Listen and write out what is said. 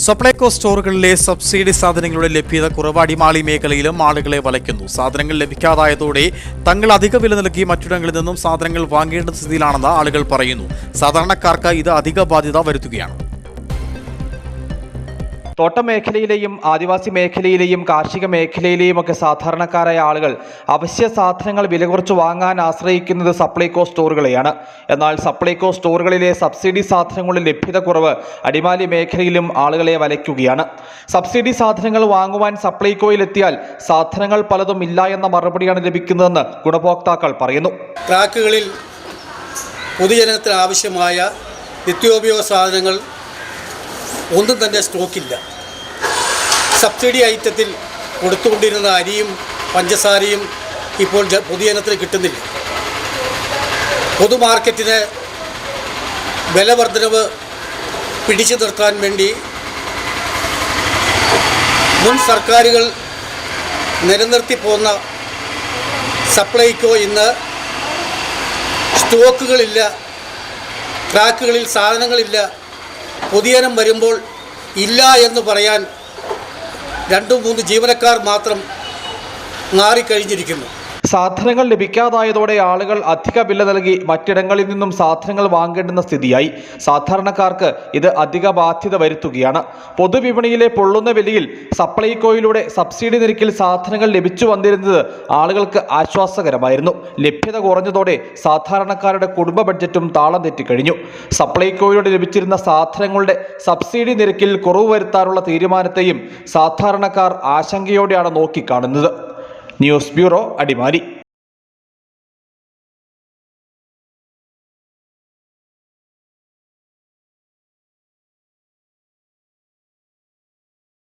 Supplyco സ്റ്റോറുകളിലെ subsidy സാധനങ്ങളുടെ ലഭ്യത കുറവ് അടിമാലി മേഖലയിലും ആളുകളെ വലയ്ക്കുന്നു. സാധനങ്ങൾ ലഭിക്കാതായതോടെ തങ്ങൾ അധിക വില നൽകി മറ്റിടങ്ങളിൽ നിന്നും സാധനങ്ങൾ വാങ്ങേണ്ട സ്ഥിതിയിലാണെന്ന് ആളുകൾ പറയുന്നു. സാധാരണക്കാർക്ക് ഇത് അധിക ബാധ്യത വരുത്തുകയാണ്. തോട്ടമേഖലയിലെയും ആദിവാസി മേഖലയിലെയും കാർഷിക മേഖലയിലെയും ഒക്കെ സാധാരണക്കാരായ ആളുകൾ അവശ്യ സാധനങ്ങൾ വില കുറച്ച് വാങ്ങാൻ ആശ്രയിക്കുന്നത് സപ്ലൈകോ സ്റ്റോറുകളെയാണ്. എന്നാൽ സപ്ലൈകോ സ്റ്റോറുകളിലെ സബ്സിഡി സാധനങ്ങളുടെ ലഭ്യത കുറവ് അടിമാലി മേഖലയിലും ആളുകളെ വലയ്ക്കുകയാണ്. സബ്സിഡി സാധനങ്ങൾ വാങ്ങുവാൻ സപ്ലൈകോയിലെത്തിയാൽ സാധനങ്ങൾ പലതും ഇല്ല എന്ന മറുപടിയാണ് ലഭിക്കുന്നതെന്ന് ഗുണഭോക്താക്കൾ പറയുന്നു. ട്രാക്കുകളിൽ പൊതുജനത്തിന് ആവശ്യമായ നിത്യോപയോഗ സാധനങ്ങൾ ഒന്നും തന്നെ സ്റ്റോക്കില്ല. സബ്സിഡി ഐറ്റത്തിൽ കൊടുത്തുകൊണ്ടിരുന്ന അരിയും പഞ്ചസാരയും ഇപ്പോൾ പൊതുജനത്തിന് കിട്ടുന്നില്ല. പൊതുമാർക്കറ്റിന് വില വർധനവ് പിടിച്ചു നിർത്താൻ വേണ്ടി മുൻ സർക്കാരുകൾ നിലനിർത്തി പോന്ന സപ്ലൈകോ ഇന്ന് സ്റ്റോക്കുകളില്ല, ട്രാക്കുകളിൽ സാധനങ്ങളില്ല, പൊതുജനം വരുമ്പോൾ ഇല്ല എന്ന് പറയാൻ 2-3 ജീവനക്കാർ മാത്രം മാറിക്കഴിഞ്ഞിരിക്കുന്നു. സാധനങ്ങൾ ലഭിക്കാതായതോടെ ആളുകൾ അധിക വില നൽകി മറ്റിടങ്ങളിൽ നിന്നും സാധനങ്ങൾ വാങ്ങേണ്ടുന്ന സ്ഥിതിയായി. സാധാരണക്കാർക്ക് ഇത് അധിക ബാധ്യത വരുത്തുകയാണ്. പൊതുവിപണിയിലെ പൊള്ളുന്ന വിലയിൽ സപ്ലൈകോയിലൂടെ സബ്സിഡി നിരക്കിൽ സാധനങ്ങൾ ലഭിച്ചു വന്നിരുന്നത് ആളുകൾക്ക് ആശ്വാസകരമായിരുന്നു. ലഭ്യത കുറഞ്ഞതോടെ സാധാരണക്കാരുടെ കുടുംബ ബഡ്ജറ്റും താളം തെറ്റിക്കഴിഞ്ഞു. സപ്ലൈകോയിലൂടെ ലഭിച്ചിരുന്ന സാധനങ്ങളുടെ സബ്സിഡി നിരക്കിൽ കുറവ് വരുത്താനുള്ള തീരുമാനത്തെയും സാധാരണക്കാർ ആശങ്കയോടെയാണ് നോക്കിക്കാണുന്നത്. News bureau, Adimali.